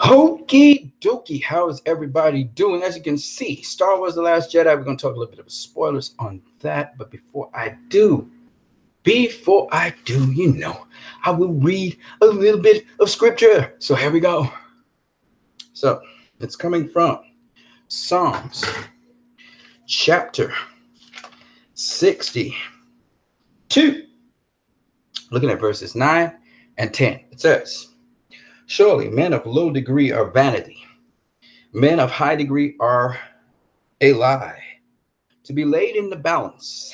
Hokey dokey, how is everybody doing? As you can see, Star Wars The Last Jedi, we're going to talk a little bit of spoilers on that. But before I do, I will read a little bit of scripture. So here we go. So it's coming from Psalms chapter 62, looking at verses 9 and 10. It says, "Surely men of low degree are vanity. Men of high degree are a lie, to be laid in the balance.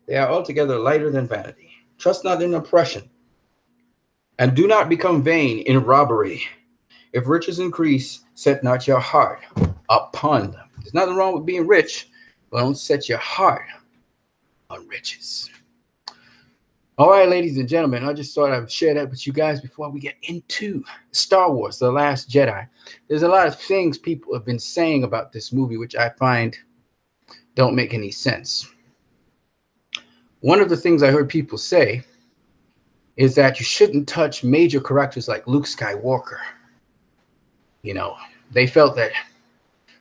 They are altogether lighter than vanity. Trust not in oppression, and do not become vain in robbery. If riches increase, set not your heart upon them." There's nothing wrong with being rich, but don't set your heart on riches. All right, ladies and gentlemen, I just thought I'd share that with you guys before we get into Star Wars The Last Jedi. There's a lot of things people have been saying about this movie, which I find don't make any sense. One of the things I heard people say is that you shouldn't touch major characters like Luke Skywalker. They felt that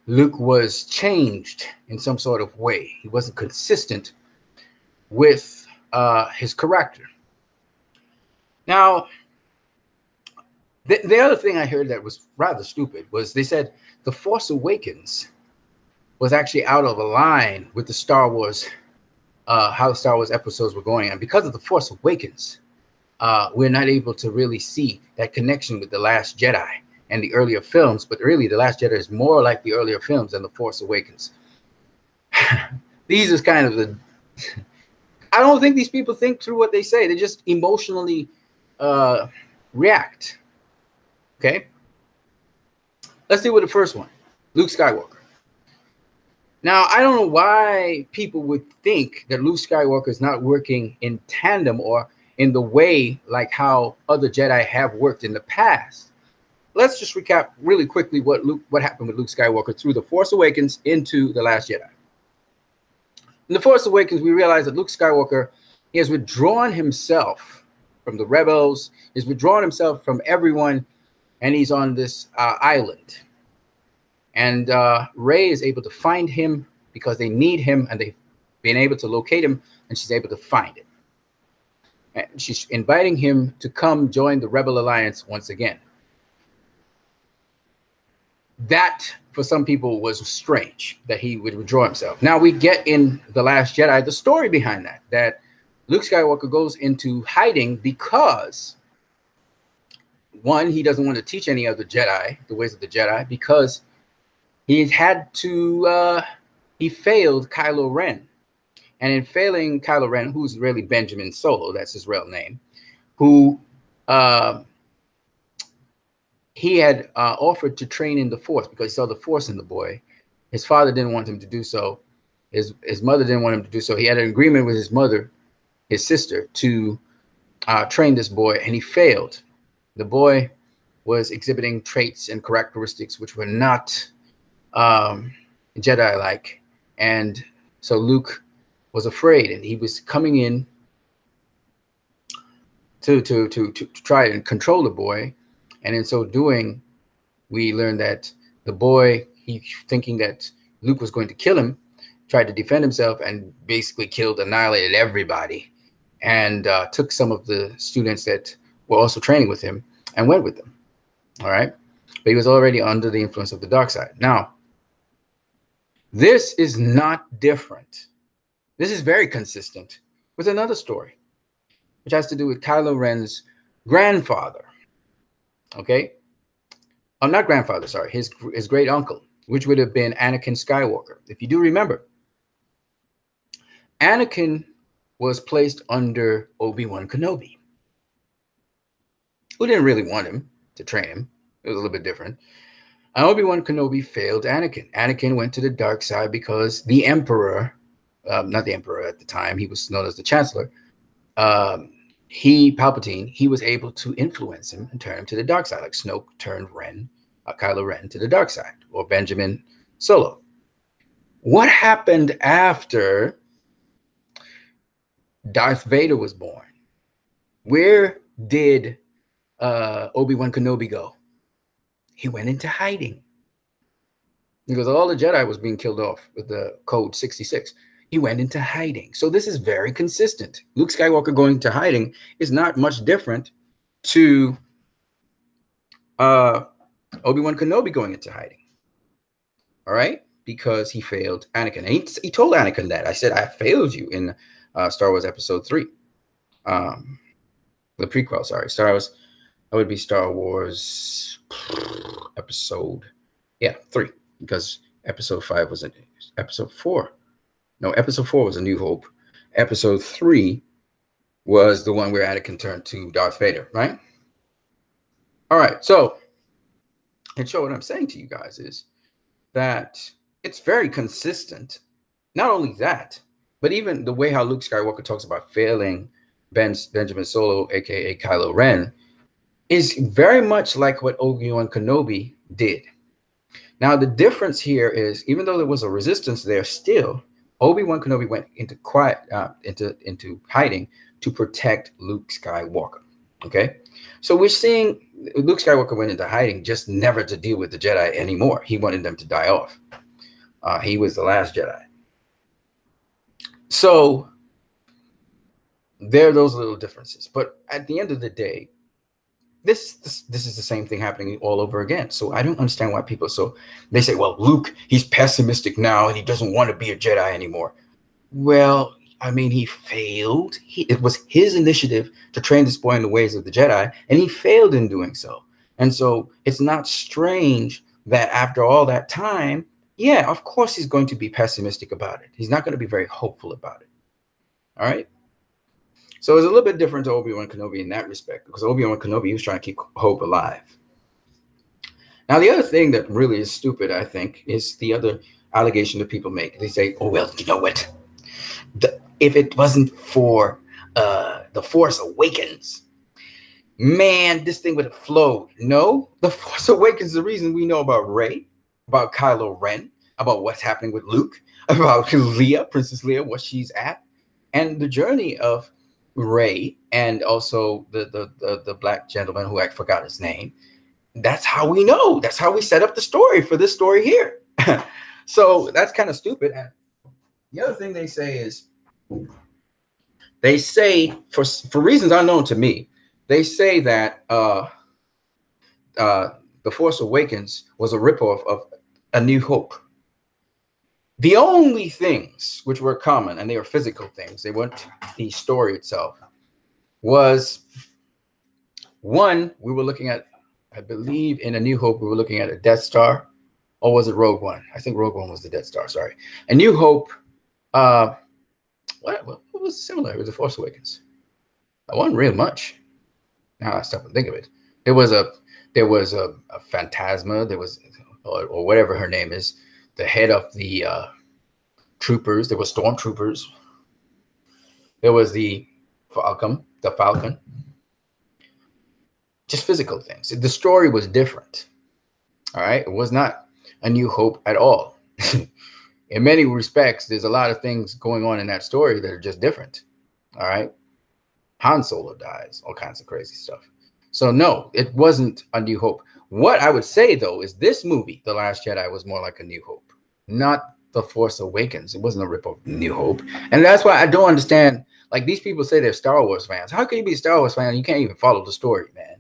Luke was changed in some sort of way. He wasn't consistent with his character. Now, the other thing I heard that was rather stupid was they said The Force Awakens was actually out of line with the Star Wars, how the Star Wars episodes were going. And because of The Force Awakens, we're not able to really see that connection with The Last Jedi and the earlier films. But really, The Last Jedi is more like the earlier films than The Force Awakens. These is kind of the... I don't think these people think through what they say. They just emotionally react. Okay? Let's deal with the first one, Luke Skywalker. Now, I don't know why people would think that Luke Skywalker is not working in tandem or in the way like how other Jedi have worked in the past. Let's just recap really quickly what happened with Luke Skywalker through The Force Awakens into The Last Jedi. In The Force Awakens, we realize that Luke Skywalker, he has withdrawn himself from the rebels, he's withdrawn himself from everyone, and he's on this island. And Rey is able to find him because they need him, and they've been able to locate him, and she's able to find him. And she's inviting him to come join the Rebel Alliance once again. That, for some people, was strange, that he would withdraw himself. Now we get in The Last Jedi the story behind that Luke Skywalker goes into hiding because, one, he doesn't want to teach any other Jedi the ways of the Jedi because he failed Kylo Ren. And in failing Kylo Ren, who's really Benjamin Solo, that's his real name, who he had offered to train in the Force because he saw the Force in the boy. His father didn't want him to do so. His mother didn't want him to do so. He had an agreement with his mother, his sister, to train this boy, and he failed. The boy was exhibiting traits and characteristics which were not Jedi-like. And so Luke was afraid, and he was coming in to try and control the boy. And in so doing, we learned that the boy, he thinking that Luke was going to kill him, tried to defend himself and basically annihilated everybody, and took some of the students that were also training with him and went with them. All right. But he was already under the influence of the dark side. Now, this is not different. This is very consistent with another story, which has to do with Kylo Ren's grandfather. Okay, not grandfather, sorry, his great uncle, which would have been Anakin Skywalker. If you do remember, Anakin was placed under Obi-Wan Kenobi, who didn't really want him to train him. It was a little bit different. And Obi-Wan Kenobi failed Anakin. Anakin went to the dark side because the Emperor, not the Emperor at the time, he was known as the Chancellor, Palpatine, he was able to influence him and turn him to the dark side, like Snoke turned Kylo Ren to the dark side, or Benjamin Solo. What happened after Darth Vader was born? Where did Obi-Wan Kenobi go? He went into hiding. Because all the Jedi was being killed off with the code 66. He went into hiding. So this is very consistent. Luke Skywalker going to hiding is not much different to Obi-Wan Kenobi going into hiding. All right? Because he failed Anakin. And he told Anakin that. I said, I failed you in Star Wars Episode 3. The prequel, sorry. That would be Star Wars Episode 3. Because Episode 5 was Episode 4. No, Episode 4 was A New Hope. Episode 3 was the one where Anakin turned to Darth Vader, right? All right, so, and so what I'm saying to you guys is that it's very consistent. Not only that, but even the way how Luke Skywalker talks about failing Benjamin Solo, aka Kylo Ren, is very much like what Obi-Wan Kenobi did. Now, the difference here is, even though there was a resistance there, still, Obi-Wan Kenobi went into into hiding to protect Luke Skywalker. Okay? So we're seeing Luke Skywalker went into hiding just never to deal with the Jedi anymore. He wanted them to die off. He was the last Jedi. So there are those little differences. But at the end of the day, this is the same thing happening all over again. So I don't understand why people they say, well, Luke, he's pessimistic now and he doesn't want to be a Jedi anymore. Well, I mean, he failed. It was his initiative to train this boy in the ways of the Jedi, and he failed in doing so. And so it's not strange that after all that time, yeah, of course he's going to be pessimistic about it. He's not going to be very hopeful about it. All right? So it's a little bit different to Obi-Wan Kenobi in that respect, because Obi-Wan Kenobi, he was trying to keep hope alive. Now, the other thing that really is stupid, I think, is the other allegation that people make. They say, oh, well, you know what? If it wasn't for The Force Awakens, man, this thing would have flowed. No, The Force Awakens is the reason we know about Rey, about Kylo Ren, about what's happening with Luke, about Leia, Princess Leia, what she's at, and the journey of Rey, and also the black gentleman who I forgot his name. That's how we know. That's how we set up the story for this story here. So that's kind of stupid. And the other thing they say is, they say for reasons unknown to me, they say that The Force Awakens was a ripoff of A New Hope. The only things which were common, and they were physical things, they weren't the story itself, was one, we were looking at, I believe in A New Hope, we were looking at a Death Star, or was it Rogue One? I think Rogue One was the Death Star, sorry. A New Hope, what was similar with The Force Awakens? It wasn't real much. Now I stop and think of it. There was a Phantasma, there was, or whatever her name is, the head of the troopers. There were stormtroopers. There was the Falcon. Just physical things. The story was different. All right? It was not A New Hope at all. In many respects, there's a lot of things going on in that story that are just different. All right? Han Solo dies. All kinds of crazy stuff. So no, it wasn't A New Hope. What I would say, though, is this movie, The Last Jedi, was more like A New Hope, not The Force Awakens. It wasn't a rip-off of New Hope. And that's why I don't understand. Like, these people say they're Star Wars fans. How can you be a Star Wars fan and you can't even follow the story, man?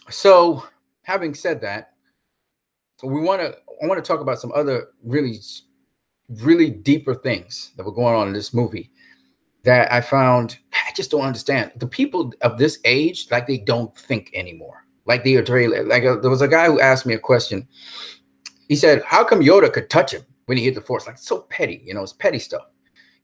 So, having said that, I want to talk about some other really, really deeper things that were going on in this movie that I found, I just don't understand. The people of this age, like, they don't think anymore. Like, they are very, like, there was a guy who asked me a question. He said, how come Yoda could touch him when he hit the Force? Like, it's so petty, you know, it's petty stuff.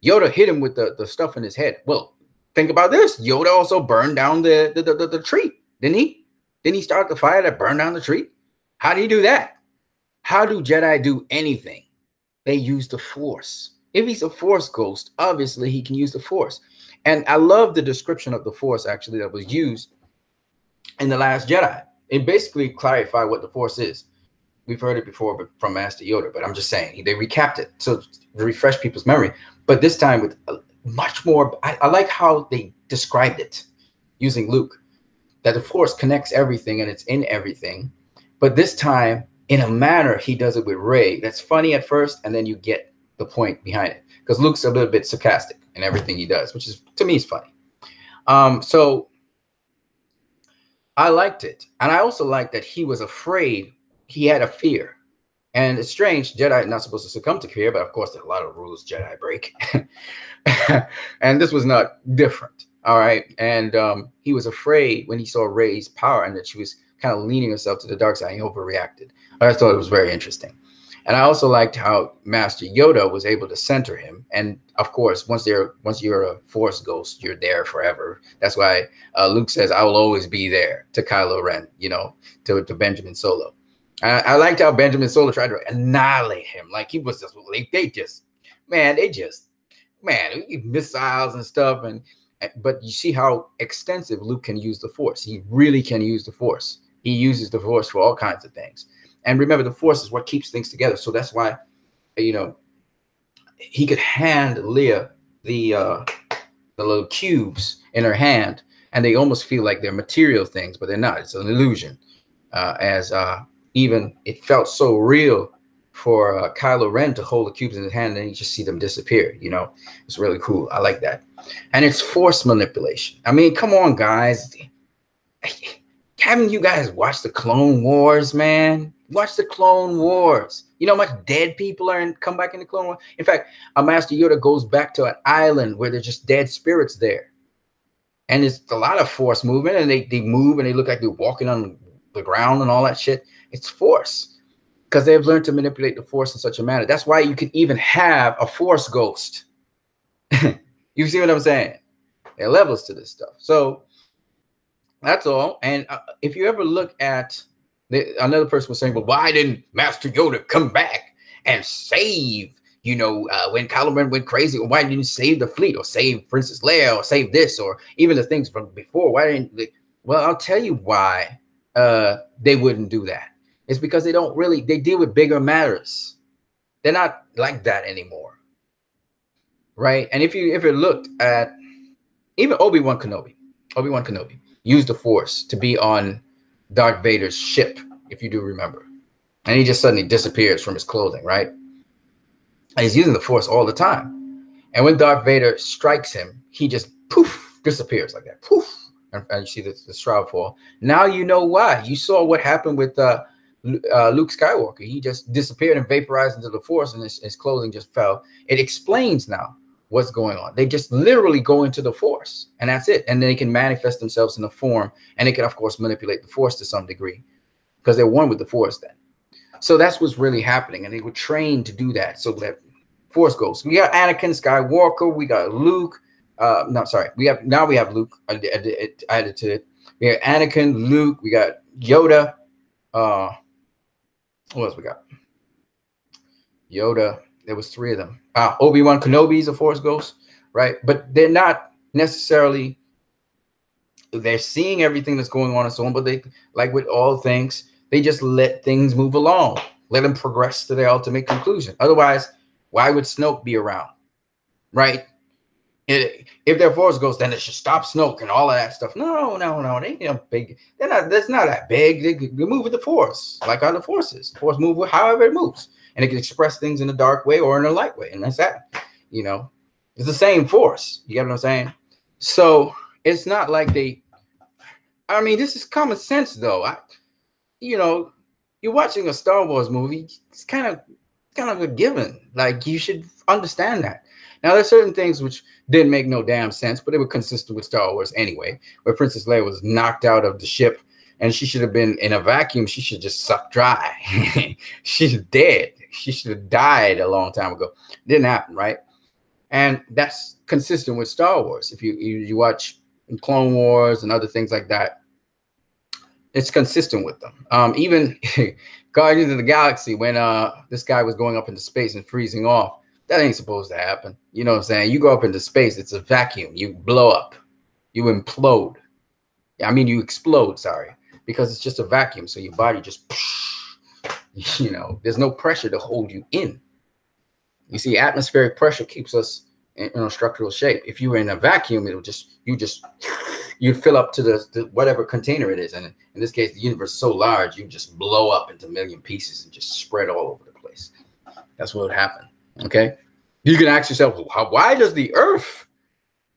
Yoda hit him with the stuff in his head. Well, think about this. Yoda also burned down the tree, didn't he? Didn't he start the fire that burned down the tree? How did he do that? How do Jedi do anything? They use the Force. If he's a Force ghost, obviously he can use the Force. And I love the description of the Force, actually, that was used in The Last Jedi. It basically clarified what the Force is. We've heard it before from Master Yoda, but I'm just saying, they recapped it so to refresh people's memory. But this time with much more, I like how they described it using Luke. that the Force connects everything and it's in everything. But this time, in a manner, he does it with Rey. That's funny at first, and then you get the point behind it. Because Luke's a little bit sarcastic in everything he does, which is, to me, is funny. So I liked it. And I also liked that he was afraid. He had a fear. And it's strange, Jedi are not supposed to succumb to fear, but of course, there are a lot of rules Jedi break. And this was not different. All right. And he was afraid when he saw Rey's power and that she was kind of leaning herself to the dark side. He overreacted. I thought it was very interesting. And I also liked how Master Yoda was able to center him. And of course, once you're a Force ghost, you're there forever. That's why Luke says, "I will always be there" to Kylo Ren, you know, to Benjamin Solo. I liked how Benjamin Solo tried to annihilate him. Like he was just, missiles and stuff. But you see how extensive Luke can use the Force. He really can use the Force. He uses the Force for all kinds of things. And remember, the Force is what keeps things together. So that's why, you know, he could hand Leia the little cubes in her hand, and they almost feel like they're material things, but they're not. It's an illusion. Even it felt so real for Kylo Ren to hold the cubes in his hand, and you just see them disappear. You know, it's really cool. I like that. And it's Force manipulation. I mean, come on, guys. Haven't you guys watched the Clone Wars, man? Watch the Clone Wars. You know how much dead people are and come back in the Clone Wars? In fact, Master Yoda goes back to an island where there's just dead spirits there. And it's a lot of Force movement, and they move and they look like they're walking on the ground and all that shit. It's Force because they've learned to manipulate the Force in such a manner. That's why you can even have a Force ghost. You see what I'm saying? There are levels to this stuff. So that's all. And if you ever look at another person was saying, well, why didn't Master Yoda come back and save, you know, when Kylo Ren went crazy? Or why didn't you save the fleet or save Princess Leia or save this or even the things from before? Why didn't they? Well, I'll tell you why they wouldn't do that. It's because they deal with bigger matters. They're not like that anymore. Right. And if you looked at even Obi-Wan Kenobi used the Force to be on Darth Vader's ship, if you do remember. And he just suddenly disappears from his clothing, right? And he's using the Force all the time. And when Darth Vader strikes him, he just poof, disappears like that. Poof. And you see the shroud fall. Now you know why. You saw what happened with Luke Skywalker. He just disappeared and vaporized into the Force, and his clothing just fell. It explains now what's going on. They just literally go into the Force, and that's it. And then they can manifest themselves in a form, and they can, of course, manipulate the Force to some degree because they're one with the Force then. So that's what's really happening, and they were trained to do that. So that Force goes. We got Anakin Skywalker. We got Luke. No, sorry. We have Luke. I added to it. We got Anakin, Luke. We got Yoda. What else we got? Yoda. There was 3 of them. Obi-Wan Kenobi is a Force ghost, right? But they're not necessarily, they're seeing everything that's going on and so on, but they, like with all things, they just let things move along. Let them progress to their ultimate conclusion. Otherwise, why would Snoke be around, right? If they're Force ghosts, then it should stop Snoke and all of that stuff. No. They big. They're not. That's not that big. They move with the Force, like other forces. The Force move with however it moves, and it can express things in a dark way or in a light way, and that's that. You know, it's the same Force. You get what I'm saying? So it's not like they. I mean, this is common sense, though. You're watching a Star Wars movie. It's kind of a given. Like you should understand that. Now, there's certain things which didn't make no damn sense, but they were consistent with Star Wars anyway, where Princess Leia was knocked out of the ship and she should have been in a vacuum. She should just suck dry. She's dead. She should have died a long time ago. Didn't happen, right? And that's consistent with Star Wars. If you watch Clone Wars and other things like that, it's consistent with them. Even Guardians of the Galaxy, when this guy was going up into space and freezing off, that ain't supposed to happen. You know what I'm saying? You go up into space, it's a vacuum. You blow up. You implode. I mean, you explode, sorry, because it's just a vacuum. So your body just, there's no pressure to hold you in. You see, atmospheric pressure keeps us in a structural shape. If you were in a vacuum, you you'd fill up to the whatever container it is. And in this case, the universe is so large, you just blow up into a million pieces and just spread all over the place. That's what would happen. Okay. You can ask yourself, why does the Earth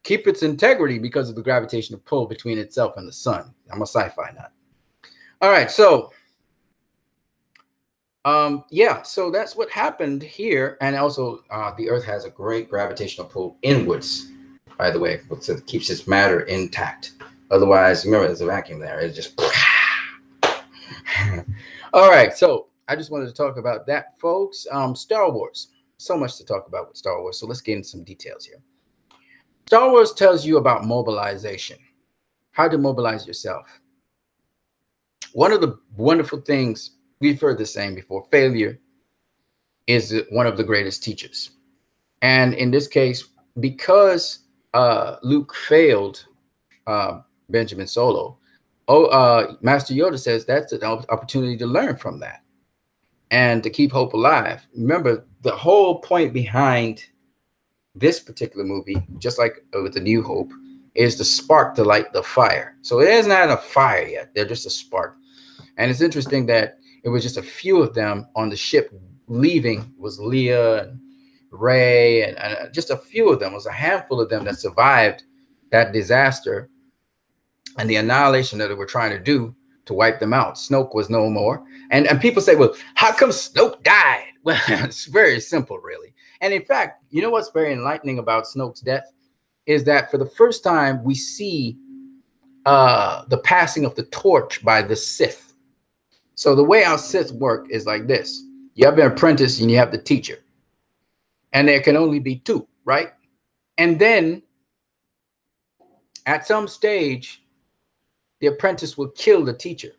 keep its integrity? Because of the gravitational pull between itself and the sun. I'm a sci-fi nut. All right. So, yeah, so that's what happened here. And also the Earth has a great gravitational pull inwards, by the way, so it keeps its matter intact. Otherwise, remember, there's a vacuum there. It's just all right. So I just wanted to talk about that, folks. Star Wars. So much to talk about with Star Wars. So let's get into some details here. Star Wars tells you about mobilization, how to mobilize yourself. One of the wonderful things, we've heard this saying before, failure is one of the greatest teachers. And in this case, because Luke failed Benjamin Solo, Master Yoda says that's an opportunity to learn from that and to keep hope alive. Remember, the whole point behind this particular movie, just like with The New Hope, is the spark to light the fire. So it isn't a fire yet. They're just a spark. And it's interesting that it was just a few of them on the ship leaving. Was Leia and Rey and just a few of them. It was a handful of them that survived that disaster and the annihilation that they were trying to do to wipe them out. Snoke was no more. And people say, well, how come Snoke died? Well, it's very simple, really. And in fact, you know what's very enlightening about Snoke's death is that for the first time, we see the passing of the torch by the Sith. So the way our Sith work is like this. You have an apprentice and you have the teacher. And there can only be two, right? And then at some stage, the apprentice will kill the teacher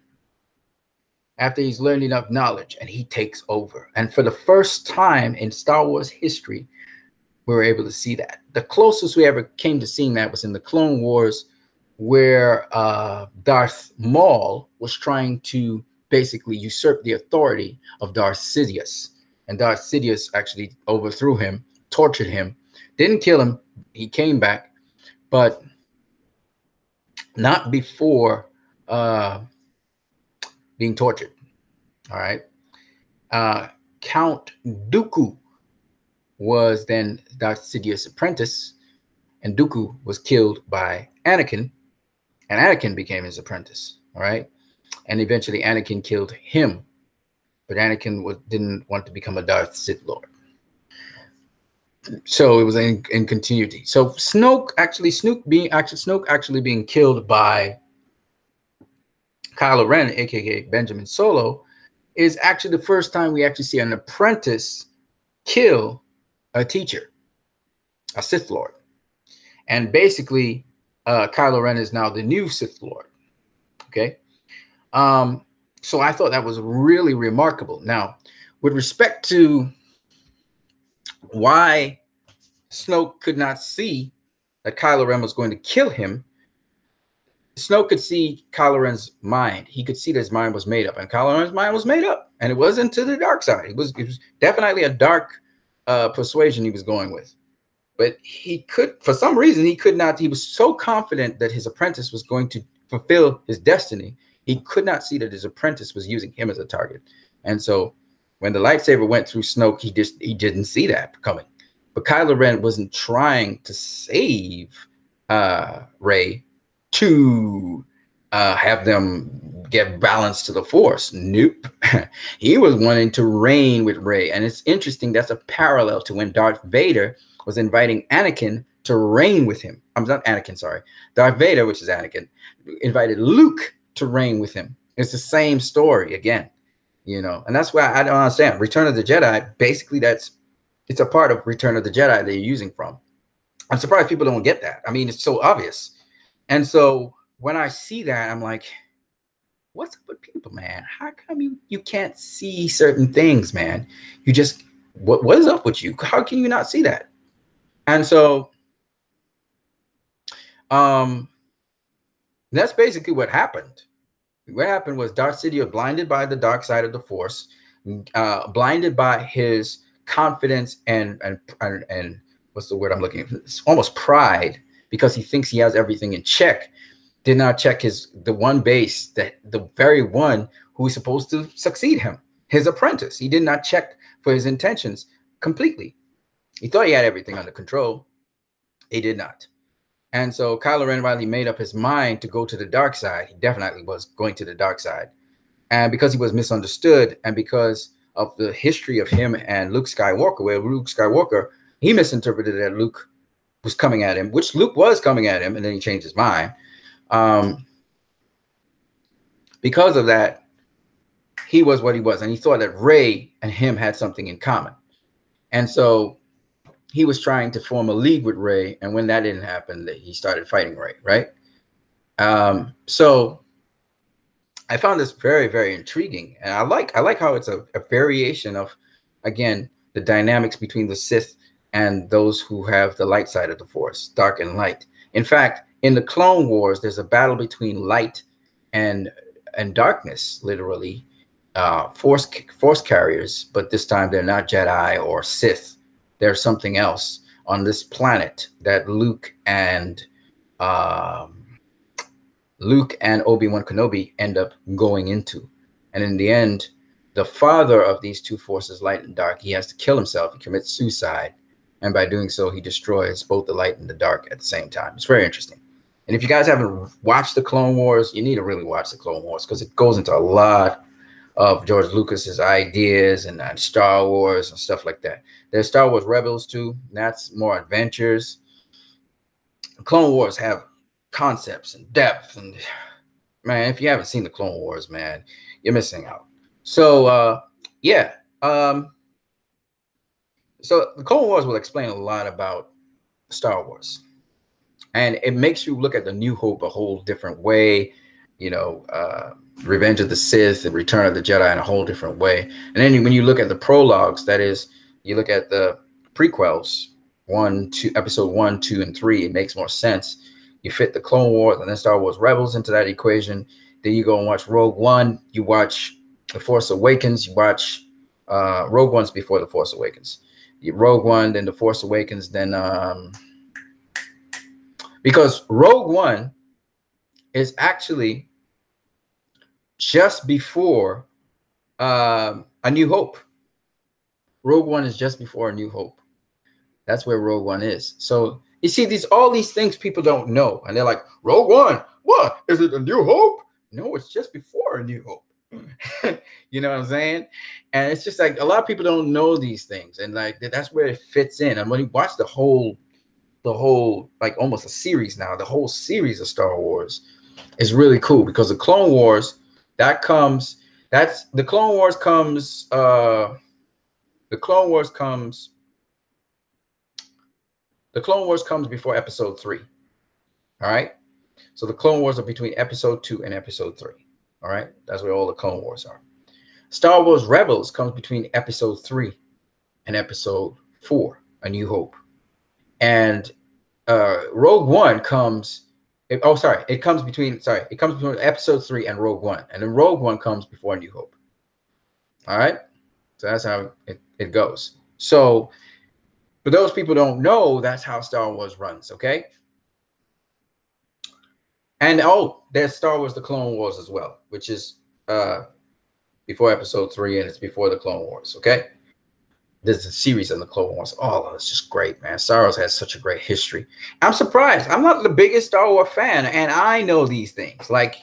after he's learned enough knowledge, and he takes over. And for the first time in Star Wars history, we were able to see that. The closest we ever came to seeing that was in the Clone Wars, where Darth Maul was trying to basically usurp the authority of Darth Sidious. And Darth Sidious actually overthrew him, tortured him, didn't kill him. He came back, but not before being tortured. All right. Count Dooku was then Darth Sidious' apprentice, and Dooku was killed by Anakin, and Anakin became his apprentice. All right. And eventually Anakin killed him, but Anakin didn't want to become a Darth Sith Lord. So it was in continuity. So Snoke actually being killed by Kylo Ren, aka Benjamin Solo, is actually the first time we actually see an apprentice kill a teacher, a Sith Lord. And basically, Kylo Ren is now the new Sith Lord. Okay. So I thought that was really remarkable. Now, with respect to why Snoke could not see that Kylo Ren was going to kill him, Snoke could see Kylo Ren's mind. He could see that his mind was made up, and Kylo Ren's mind was made up, and it wasn't to the dark side. It was definitely a dark persuasion he was going with. But he could, for some reason, he could not. He was so confident that his apprentice was going to fulfill his destiny. He could not see that his apprentice was using him as a target. And so when the lightsaber went through Snoke, he didn't see that coming. But Kylo Ren wasn't trying to save Rey to have them get balance to the Force. Nope. He was wanting to reign with Rey. And it's interesting, that's a parallel to when Darth Vader was inviting Anakin to reign with him. I'm not Anakin, sorry. Darth Vader, which is Anakin, invited Luke to reign with him. It's the same story again, you know, and that's why I don't understand. Return of the Jedi, basically it's a part of Return of the Jedi that you're using from. I'm surprised people don't get that. I mean, it's so obvious. And so when I see that, I'm like, what's up with people, man? How come you can't see certain things, man? You just, what is up with you? How can you not see that? And so that's basically what happened. What happened was Darth Sidious, blinded by the dark side of the Force, blinded by his confidence and what's the word I'm looking for? It's almost pride, because he thinks he has everything in check, did not check the one base, that the very one who was supposed to succeed him, his apprentice. He did not check for his intentions completely. He thought he had everything under control. He did not. And so Kylo Ren finally made up his mind to go to the dark side. He definitely was going to the dark side. And because he was misunderstood, and because of the history of him and Luke Skywalker, where Luke Skywalker, he misinterpreted that Luke was coming at him, which Luke was coming at him, and then he changed his mind. Because of that, he was what he was, and he thought that Rey and him had something in common. And so he was trying to form a league with Rey, and when that didn't happen, he started fighting Rey, right? So I found this very, very intriguing, and I like how it's a variation of, again, the dynamics between the Sith and those who have the light side of the Force, dark and light. In fact, in the Clone Wars, there's a battle between light and darkness, literally, force carriers, but this time they're not Jedi or Sith. They're something else on this planet that Luke and Obi-Wan Kenobi end up going into. And in the end, the father of these two forces, light and dark, he has to kill himself. He commits suicide. And by doing so, he destroys both the light and the dark at the same time. It's very interesting. And if you guys haven't watched the Clone Wars, you need to really watch the Clone Wars, because it goes into a lot of George Lucas's ideas and Star Wars and stuff like that. There's Star Wars Rebels too. That's more adventures. Clone Wars have concepts and depth, and man, if you haven't seen the Clone Wars, man, you're missing out. So yeah. So the Clone Wars will explain a lot about Star Wars, and it makes you look at the New Hope a whole different way, you know, Revenge of the Sith and Return of the Jedi in a whole different way. And then when you look at the prologues, that is, you look at the prequels, episode 1, 2, and 3, it makes more sense. You fit the Clone Wars and then Star Wars Rebels into that equation. Then you go and watch Rogue One. You watch The Force Awakens. You watch Rogue One's before The Force Awakens. Rogue One, then The Force Awakens, then because Rogue One is actually just before A New Hope. Rogue One is just before A New Hope. That's where Rogue One is. So you see, all these things people don't know, and they're like, Rogue One, what is it? A New Hope? No, it's just before A New Hope. You know what I'm saying? And it's just like a lot of people don't know these things, and like that's where it fits in. And when you watch the whole like almost a series now, the whole series of Star Wars is really cool, because the Clone Wars the Clone Wars comes before episode 3. All right. So the Clone Wars are between episode 2 and episode 3. All right. That's where all the Clone Wars are. Star Wars Rebels comes between episode 3 and episode 4, A New Hope. And Rogue One comes, it comes between episode 3 and Rogue One. And then Rogue One comes before A New Hope. All right. So that's how it goes. So for those people who don't know, that's how Star Wars runs. Okay. And there's Star Wars The Clone Wars as well, which is before episode 3, and it's before the Clone Wars. Okay. There's a series on the Clone Wars. Oh, it's just great, man. Star Wars has such a great history. I'm surprised. I'm not the biggest Star Wars fan, and I know these things. Like,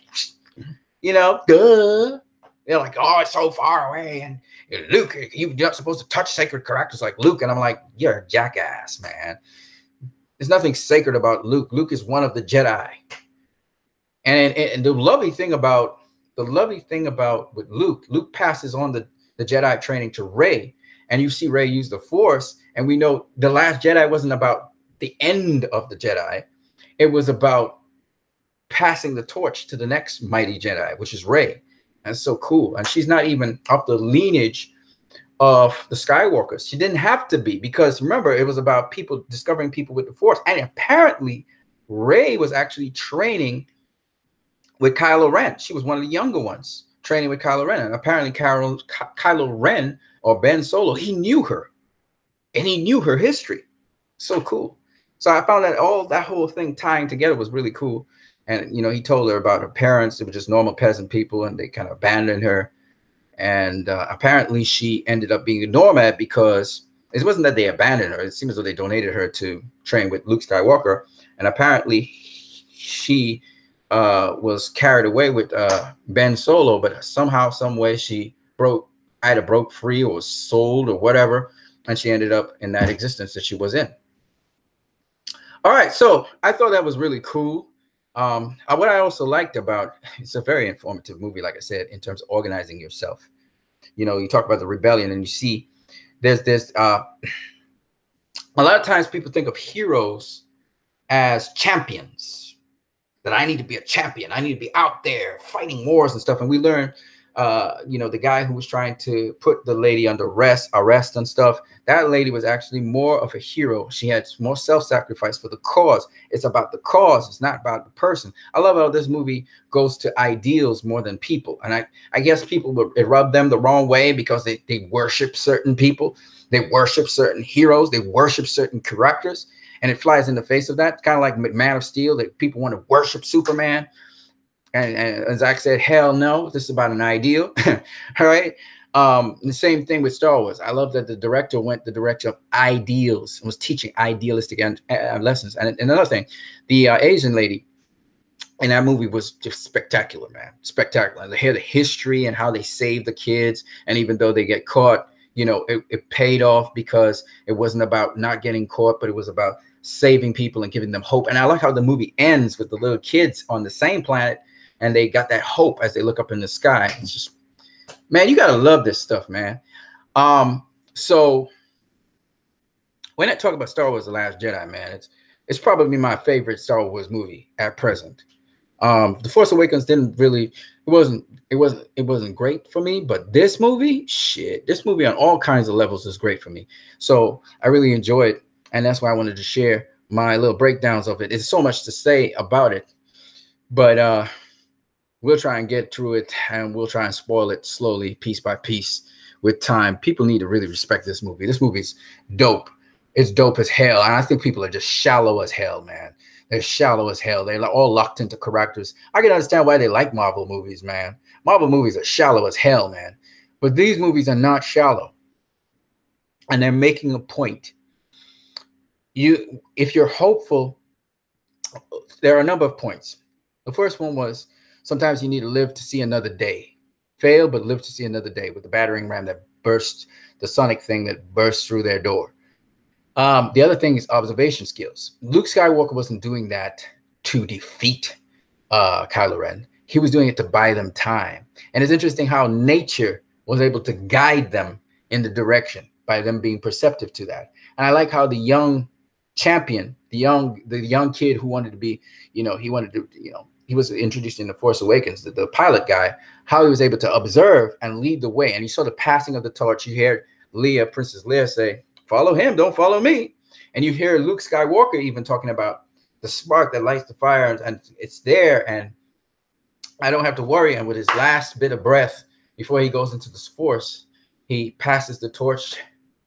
you know, duh. They're like, oh, it's so far away, and Luke, you're not supposed to touch sacred characters like Luke. And I'm like, you're a jackass, man. There's nothing sacred about Luke. Luke is one of the Jedi. And the lovely thing about with Luke passes on the Jedi training to Rey. And you see Rey use the Force, and we know the Last Jedi wasn't about the end of the Jedi. It was about passing the torch to the next mighty Jedi, which is Rey. That's so cool. And she's not even of the lineage of the Skywalkers. She didn't have to be, because remember, it was about discovering people with the Force. And apparently Rey was actually training with Kylo Ren. She was one of the younger ones training with Kylo Ren. And apparently Kylo Ren, or Ben Solo, he knew her, and he knew her history. So cool. So I found that that whole thing tying together was really cool. And, you know, he told her about her parents. They were just normal peasant people, and they kind of abandoned her. And apparently she ended up being a nomad because it wasn't that they abandoned her. It seems as though they donated her to train with Luke Skywalker. And apparently she was carried away with Ben Solo, but somehow, some way she either broke free or was sold or whatever. And she ended up in that existence that she was in. All right, so I thought that was really cool. What I also liked about it's a very informative movie, like I said, in terms of organizing yourself. You know, you talk about the rebellion, and you see there's a lot of times people think of heroes as champions. That I need to be a champion. I need to be out there fighting wars and stuff. And we learned, you know, the guy who was trying to put the lady under arrest and stuff, that lady was actually more of a hero. She had more self-sacrifice for the cause. It's about the cause. It's not about the person. I love how this movie goes to ideals more than people. And I guess people, it rubbed them the wrong way because they worship certain people. They worship certain heroes. They worship certain characters. And it flies in the face of that. Kind of like Man of Steel, that people want to worship Superman. And Zach said, hell no, this is about an ideal. All right. The same thing with Star Wars. I love that the director went the direction of ideals and was teaching idealistic lessons. And another thing, the Asian lady in that movie was just spectacular, man. Spectacular. They hear the history and how they saved the kids. And even though they get caught, you know, it paid off because it wasn't about not getting caught, but it was about saving people and giving them hope. And I like how the movie ends with the little kids on the same planet, and they got that hope as they look up in the sky. It's just, man, you gotta love this stuff, man. So when I talk about Star Wars: The Last Jedi, man, it's probably my favorite Star Wars movie at present. The Force Awakens didn't really, it wasn't great for me, but this movie, shit, this movie on all kinds of levels is great for me. So I really enjoy it, and that's why I wanted to share my little breakdowns of it. There's so much to say about it, but we'll try and get through it, and we'll try and spoil it slowly, piece by piece, with time. People need to really respect this movie. This movie's dope. It's dope as hell, and I think people are just shallow as hell, man. They're shallow as hell. They're all locked into characters. I can understand why they like Marvel movies, man. Marvel movies are shallow as hell, man. But these movies are not shallow, and they're making a point. If you're hopeful, there are a number of points. The first one was sometimes you need to live to see another day. Fail, but live to see another day, with the battering ram that burst, the sonic thing that burst through their door. The other thing is observation skills. Luke Skywalker wasn't doing that to defeat Kylo Ren. He was doing it to buy them time. And it's interesting how nature was able to guide them in the direction by them being perceptive to that. And I like how the young champion, the young kid who wanted to be, he was introduced in The Force Awakens, the pilot guy, how he was able to observe and lead the way. And you saw the passing of the torch. You hear Princess Leia say, follow him, don't follow me. And you hear Luke Skywalker even talking about the spark that lights the fire, and it's there, and I don't have to worry. And with his last bit of breath before he goes into this force, he passes the torch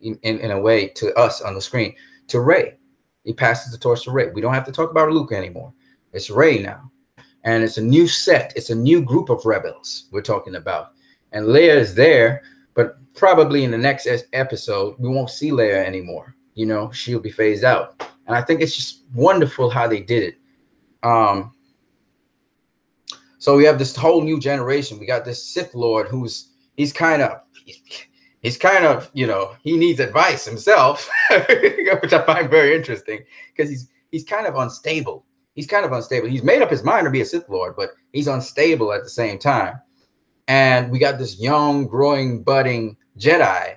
in a way to us on the screen, to Rey. He passes the torch to Rey. We don't have to talk about Luke anymore. It's Rey now. And it's a new set. It's a new group of rebels we're talking about. And Leia is there, but probably in the next episode, we won't see Leia anymore. She'll be phased out. And I think it's just wonderful how they did it. So we have this whole new generation. We got this Sith Lord he's kind of, he needs advice himself, which I find very interesting, because he's kind of unstable. He's made up his mind to be a Sith Lord, but he's unstable at the same time. And we got this young, growing, budding Jedi.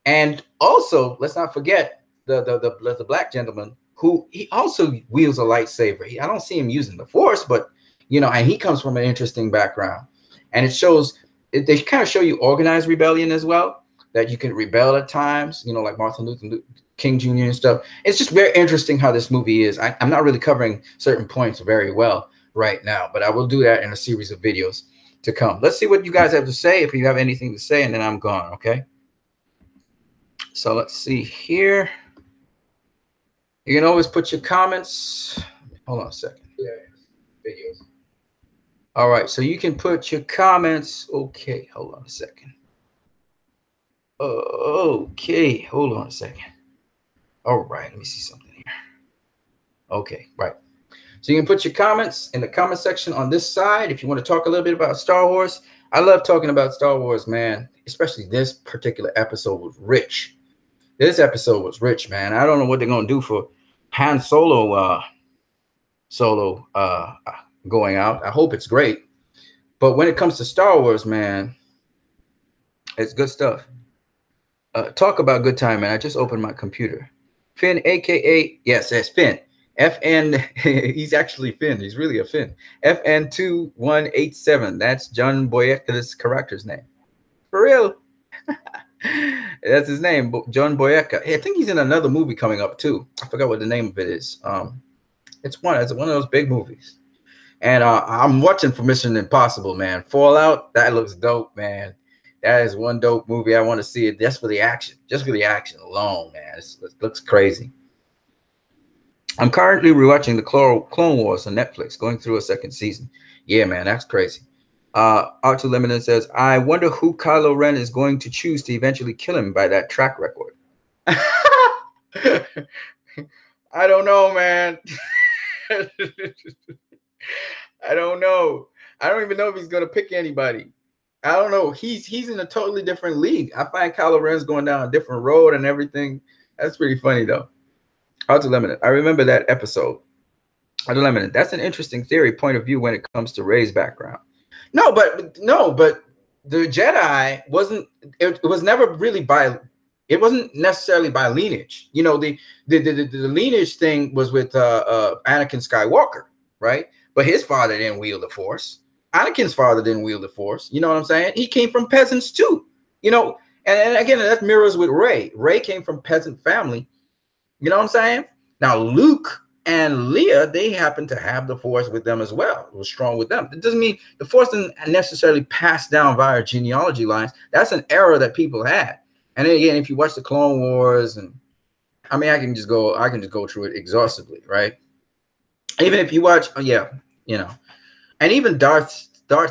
And also, let's not forget the black gentleman who he also wields a lightsaber. I don't see him using the Force, but, and he comes from an interesting background. And they kind of show you organized rebellion as well, that you can rebel at times, like Martin Luther King Jr. and stuff. It's just very interesting how this movie is. I'm not really covering certain points very well right now, but I will do that in a series of videos to come. Let's see what you guys have to say, if you have anything to say, and then I'm gone, okay? So let's see here. You can always put your comments. Hold on a second. Yeah, videos. All right, so you can put your comments. Okay, hold on a second. Okay, hold on a second. All right, let me see something here. Okay, right. So you can put your comments in the comment section on this side if you want to talk a little bit about Star Wars. I love talking about Star Wars, man. Especially this particular episode was rich. This episode was rich, man. I don't know what they're gonna do for Han Solo going out. I hope it's great. But when it comes to Star Wars, man, it's good stuff. Talk about good time, man. I just opened my computer. Finn, aka yes, Finn. FN, he's actually Finn. He's really a Finn. FN2187. That's John Boyega's character's name. For real. That's his name, John Boyega. Hey, I think he's in another movie coming up too. I forgot what the name of it is. It's one of those big movies. And I'm watching for Mission Impossible, man. Fallout, that looks dope, man. That is one dope movie. I want to see it just for the action. Just for the action alone, man. It looks crazy. I'm currently rewatching the Clone Wars on Netflix, going through a second season. Yeah, man, that's crazy. R2 Limited says, I wonder who Kylo Ren is going to choose to eventually kill him by that track record. I don't know, man. I don't know. I don't even know if he's going to pick anybody. I don't know. He's in a totally different league. I find Kylo Ren's going down a different road and everything. That's pretty funny, though. R2 Limited. I remember that episode. R2 Limited. That's an interesting theory, point of view when it comes to Rey's background. No, but the Jedi wasn't. It was never really by. It wasn't necessarily by lineage. You know, the lineage thing was with Anakin Skywalker, right? But his father didn't wield the Force. Anakin's father didn't wield the Force. You know what I'm saying? He came from peasants too. You know, and again, that mirrors with Rey. Rey came from peasant family. You know what I'm saying? Now Luke and Leia, they happen to have the Force with them as well. It was strong with them. It doesn't mean the Force didn't necessarily pass down via genealogy lines. That's an error that people had. And then again, if you watch the Clone Wars, and I mean, I can just go through it exhaustively, right? Even if you watch, you know, and even Darth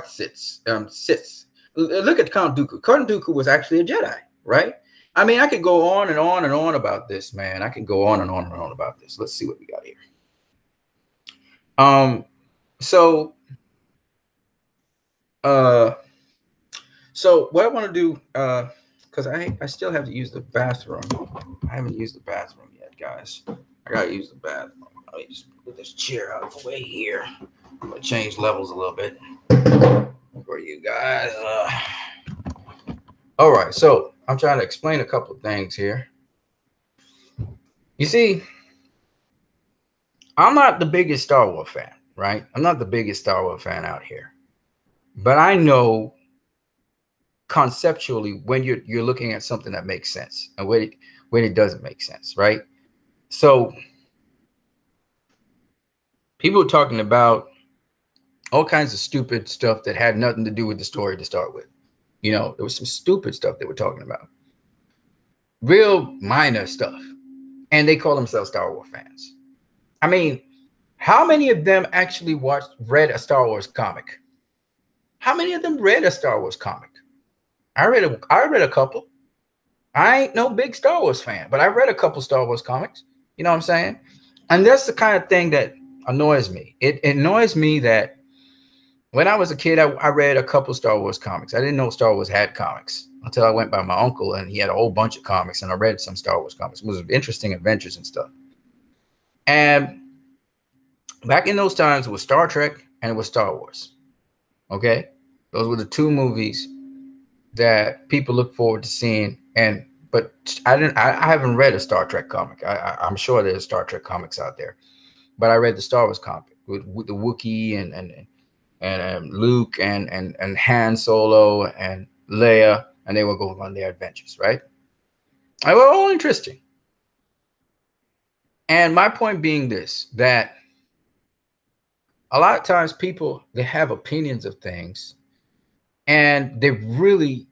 Sith. Look at Count Dooku. Count Dooku was actually a Jedi, right? I mean, I could go on and on and on about this, man. I could go on and on and on about this. Let's see what we got here. So what I want to do, because I still have to use the bathroom. I haven't used the bathroom yet, guys. I gotta use the bathroom. Let me just put this chair out of the way here. I'm gonna change levels a little bit for you guys. All right, so I'm trying to explain a couple of things here. You see, I'm not the biggest Star Wars fan, right? I'm not the biggest Star Wars fan out here. But I know conceptually when you're looking at something that makes sense and when it doesn't make sense, right? So people are talking about all kinds of stupid stuff that had nothing to do with the story to start with. You know, there was some stupid stuff they were talking about. Real minor stuff. And they call themselves Star Wars fans. I mean, how many of them actually read a Star Wars comic? How many of them read a Star Wars comic? I read a couple. I ain't no big Star Wars fan, but I read a couple Star Wars comics. You know what I'm saying? And that's the kind of thing that annoys me. It annoys me that when I was a kid, I read a couple Star Wars comics. I didn't know Star Wars had comics until I went by my uncle, and he had a whole bunch of comics, and I read some Star Wars comics. It was interesting adventures and stuff. And back in those times, it was Star Trek and it was Star Wars. Okay? Those were the two movies that people look forward to seeing. But I haven't read a Star Trek comic. I'm sure there's Star Trek comics out there. But I read the Star Wars comic with the Wookiee and Luke and Han Solo and Leia, and they would go on their adventures, right? They were all interesting. And my point being this, that a lot of times people, they have opinions of things, and they probably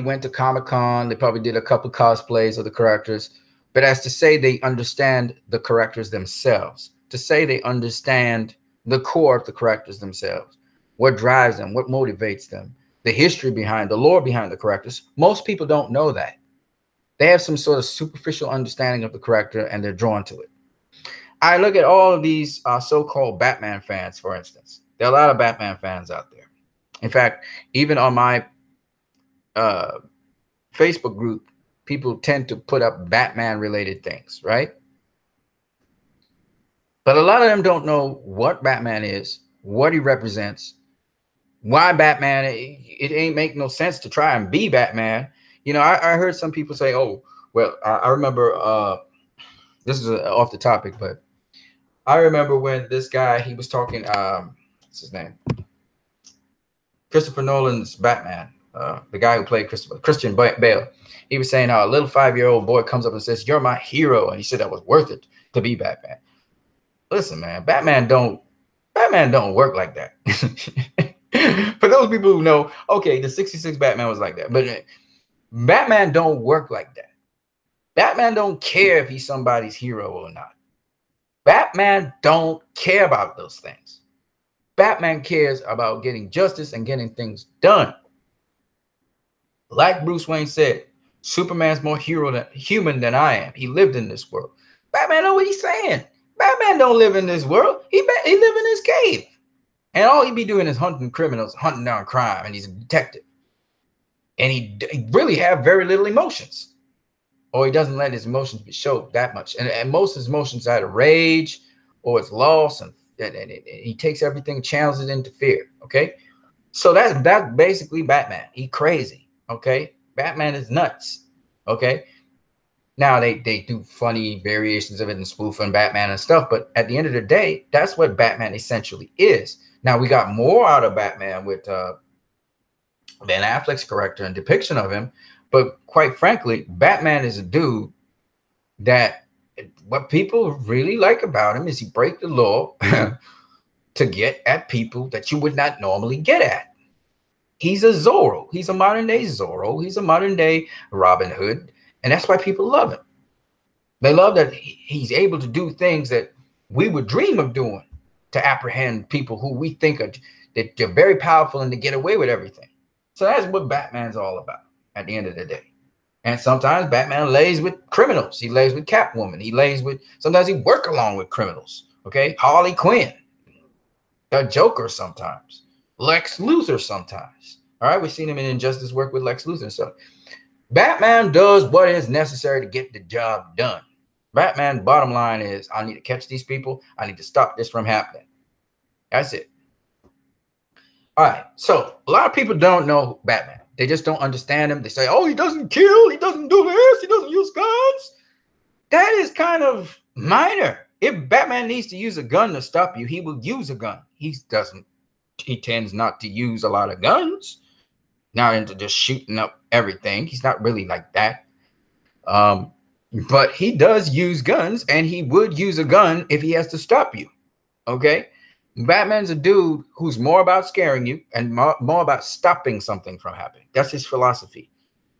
went to Comic-Con, they probably did a couple cosplays of the characters, but as to say they understand the characters themselves, to say they understand the core of the characters themselves, what drives them, what motivates them, the history behind, the lore behind the characters. Most people don't know that. They have some sort of superficial understanding of the character and they're drawn to it. I look at all of these so-called Batman fans, for instance. There are a lot of Batman fans out there. In fact, even on my Facebook group, people tend to put up Batman-related things, right? But a lot of them don't know what Batman is, what he represents, why Batman. It ain't make no sense to try and be Batman. You know, I heard some people say, oh, well, I remember, this is off the topic, but I remember when this guy, he was talking, what's his name? Christopher Nolan's Batman, the guy who played Christian Bale. He was saying how a little 5-year-old boy comes up and says, "You're my hero," and he said that was worth it to be Batman. Listen, man, Batman don't work like that. For those people who know, okay, the 66 Batman was like that, but Batman don't work like that. Batman don't care if he's somebody's hero or not. Batman don't care about those things. Batman cares about getting justice and getting things done. Like Bruce Wayne said, Superman's more human than I am. He lived in this world. Batman know what he's saying. Batman don't live in this world. He live in his cave. And all he be doing is hunting criminals, hunting down crime, and he's a detective. And he really have very little emotions. Or he doesn't let his emotions be showed that much. And most of his emotions are either rage or it's loss, and he takes everything, channels it into fear. Okay. So that's basically Batman. He crazy. Okay. Batman is nuts. Okay. Now they do funny variations of it and spoofing Batman and stuff, but at the end of the day, that's what Batman essentially is. Now we got more out of Batman with Ben Affleck's character and depiction of him, but quite frankly, Batman is a dude that what people really like about him is he break the law to get at people that you would not normally get at. He's a Zorro. He's a modern day Zorro. He's a modern day Robin Hood. And that's why people love him. They love that he's able to do things that we would dream of doing to apprehend people who we think are that they're very powerful and to get away with everything. So that's what Batman's all about at the end of the day. And sometimes Batman lays with criminals. He lays with Catwoman. He lays with, sometimes he work along with criminals. Okay. Harley Quinn, a Joker sometimes, Lex Luthor sometimes. All right. We've seen him in Injustice work with Lex Luthor and stuff. Batman does what is necessary to get the job done. Batman, bottom line is, I need to catch these people. I need to stop this from happening. That's it. All right. So a lot of people don't know Batman. They just don't understand him. They say, oh, he doesn't kill. He doesn't do this. He doesn't use guns. That is kind of minor. If Batman needs to use a gun to stop you, he will use a gun. He tends not to use a lot of guns. Not into just shooting up everything. He's not really like that. But he does use guns, and he would use a gun if he has to stop you. Okay? Batman's a dude who's more about scaring you and more about stopping something from happening. That's his philosophy.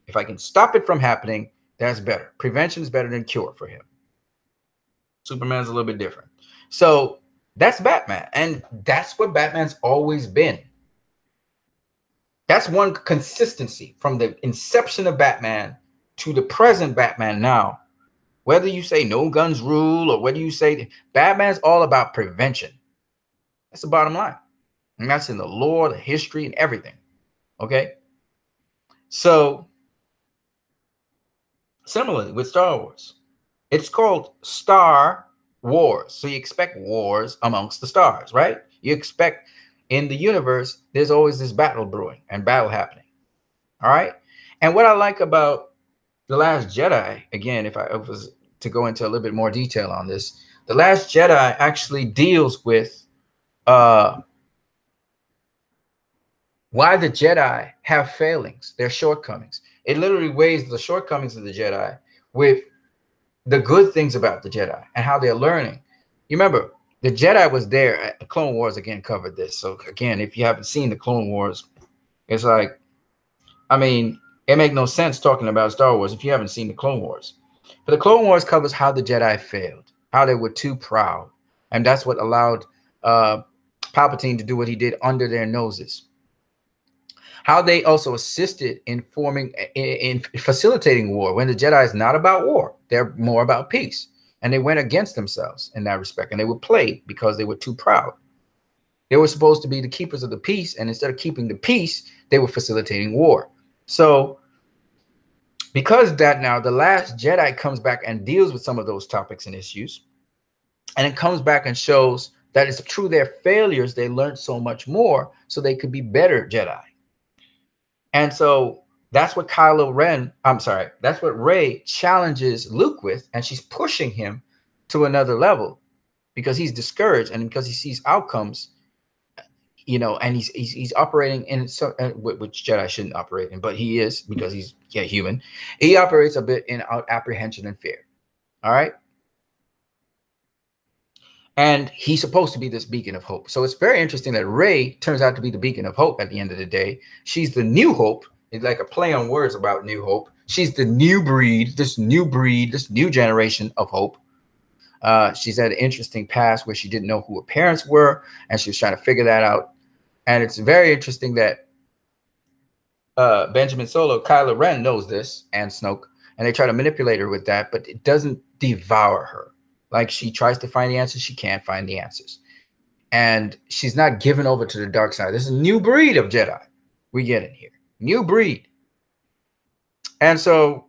If I can stop it from happening, that's better. Prevention is better than cure for him. Superman's a little bit different. So that's Batman. And that's what Batman's always been. That's one consistency from the inception of Batman to the present Batman now. Whether you say no guns rule or whether you say Batman's all about prevention. That's the bottom line. And that's in the lore, the history, and everything. Okay? So, similarly with Star Wars, it's called Star Wars. So you expect wars amongst the stars, right? You expect in the universe, there's always this battle brewing and battle happening. All right? And what I like about The Last Jedi, again, if I was to go into a little bit more detail on this, The Last Jedi actually deals with why the Jedi have failings, their shortcomings. It literally weighs the shortcomings of the Jedi with the good things about the Jedi and how they're learning. You remember, the Jedi was there. The Clone Wars, again, covered this. So, again, if you haven't seen the Clone Wars, it's like, I mean, it makes no sense talking about Star Wars if you haven't seen the Clone Wars. But the Clone Wars covers how the Jedi failed, how they were too proud. And that's what allowed Palpatine to do what he did under their noses. How they also assisted in facilitating war, when the Jedi is not about war. They're more about peace. And they went against themselves in that respect. And they were played because they were too proud. They were supposed to be the keepers of the peace. And instead of keeping the peace, they were facilitating war. So because of that, now the Last Jedi comes back and deals with some of those topics and issues. And it comes back and shows that it's through their failures, they learned so much more so they could be better Jedi. And so that's what that's what Rey challenges Luke with, and she's pushing him to another level because he's discouraged and because he sees outcomes, and he's operating in which Jedi shouldn't operate in, but he is, because he's human. He operates a bit in apprehension and fear. All right. And he's supposed to be this beacon of hope. So it's very interesting that Rey turns out to be the beacon of hope at the end of the day. She's the new hope. It's like a play on words about new hope. She's the new breed, this new generation of hope. She's had an interesting past where she didn't know who her parents were, and she was trying to figure that out. And it's very interesting that Benjamin Solo, Kylo Ren, knows this, and Snoke, and they try to manipulate her with that, but it doesn't devour her. Like, she tries to find the answers, she can't find the answers. And she's not given over to the dark side. This is a new breed of Jedi we get in here. New breed. And so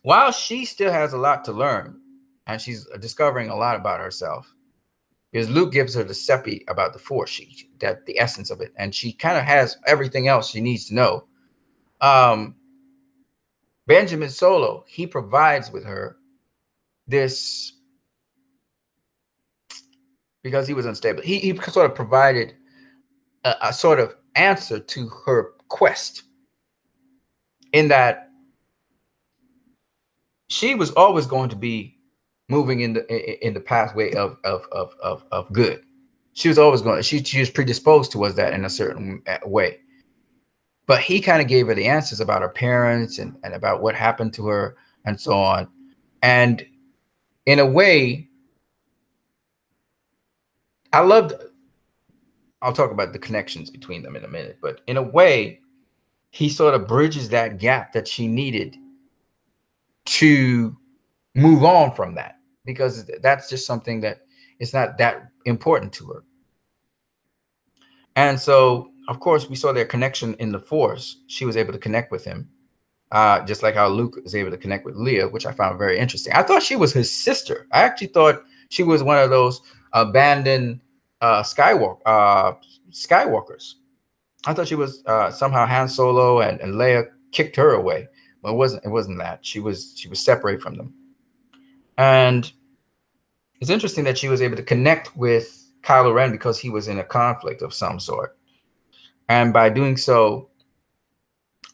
while she still has a lot to learn, and she's discovering a lot about herself, because Luke gives her the seppi about the Force, the essence of it, and she kind of has everything else she needs to know. Benjamin Solo, he provides with her this, because he was unstable, he sort of provided a sort of answer to her quest, in that she was always going to be moving in the pathway of good. She was always going. She was predisposed towards that in a certain way. But he kind of gave her the answers about her parents and about what happened to her and so on. And in a way, I'll talk about the connections between them in a minute, but in a way, he sort of bridges that gap that she needed to move on from that, because that's just something that is not that important to her. And so, of course, we saw their connection in the Force. She was able to connect with him, just like how Luke was able to connect with Leia, which I found very interesting. I thought she was his sister. I actually thought she was one of those abandoned Skywalkers. I thought she was somehow Han Solo and Leia kicked her away, but it wasn't that. She was separate from them. And it's interesting that she was able to connect with Kylo Ren because he was in a conflict of some sort. And by doing so,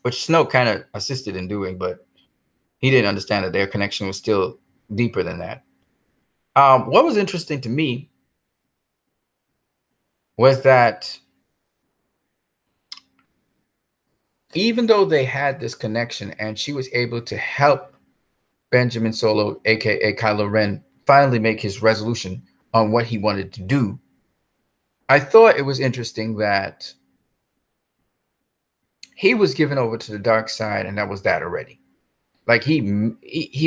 which Snoke kind of assisted in doing, but he didn't understand that their connection was still deeper than that. What was interesting to me was that even though they had this connection and she was able to help Benjamin Solo, aka Kylo Ren, finally make his resolution on what he wanted to do, I thought it was interesting that he was given over to the dark side, and that was that already. Like he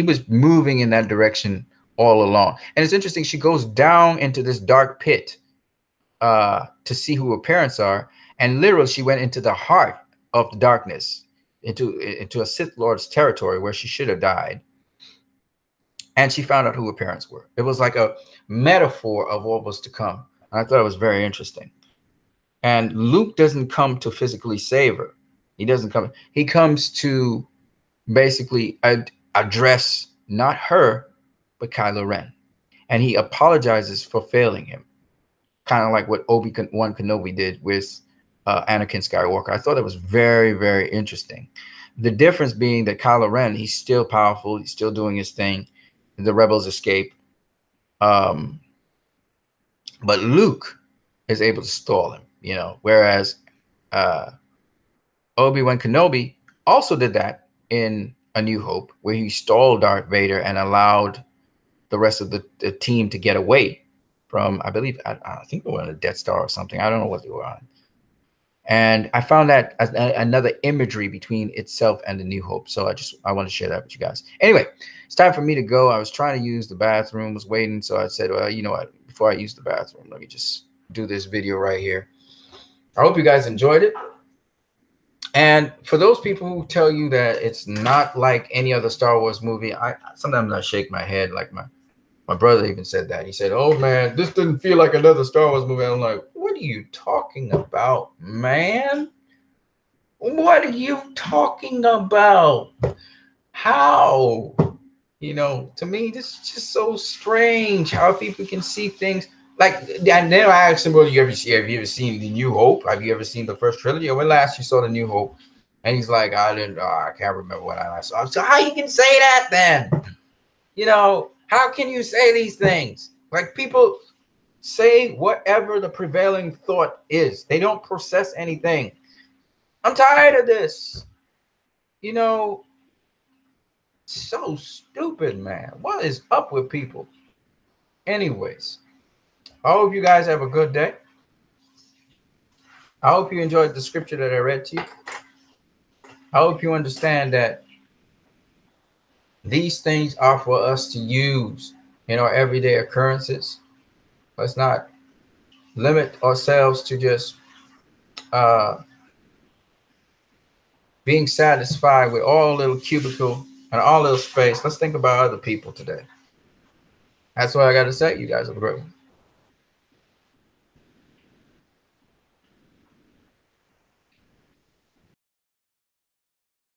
was moving in that direction all along. And it's interesting, she goes down into this dark pit to see who her parents are, and literally she went into the heart of the darkness, into a Sith Lord's territory where she should have died. And she found out who her parents were. It was like a metaphor of what was to come. And I thought it was very interesting. And Luke doesn't come to physically save her. He doesn't come. He comes to basically address not her, but Kylo Ren. And he apologizes for failing him. Kind of like what Obi-Wan Kenobi did with Anakin Skywalker. I thought it was very, very interesting. The difference being that Kylo Ren, he's still powerful. He's still doing his thing. The rebels escape. But Luke is able to stall him, whereas Obi-Wan Kenobi also did that in A New Hope, where he stalled Darth Vader and allowed the rest of the team to get away from, I believe, I think they were on a Death Star or something. I don't know what they were on. And I found that another imagery between itself and the New Hope. So I want to share that with you guys. Anyway, it's time for me to go. I was trying to use the bathroom, was waiting. So I said, well, you know what? Before I use the bathroom, let me just do this video right here. I hope you guys enjoyed it. And for those people who tell you that it's not like any other Star Wars movie, sometimes I shake my head. Like my brother even said that. He said, oh, man, this didn't feel like another Star Wars movie. I'm like, what are you talking about, man? What are you talking about? How? You know, to me, this is just so strange how people can see things. Like, and then I asked him, well, have you ever seen The New Hope? Have you ever seen the first trilogy? Or when last you saw The New Hope? And he's like, I can't remember when I saw it. So how you can say that then? You know, how can you say these things? Like, people say whatever the prevailing thought is. They don't process anything. I'm tired of this. You know, so stupid, man. What is up with people? Anyways, I hope you guys have a good day. I hope you enjoyed the scripture that I read to you. I hope you understand that these things are for us to use in our everyday occurrences. Let's not limit ourselves to just being satisfied with all little cubicle and all little space. Let's think about other people today. That's what I got to say. You guys have a great one.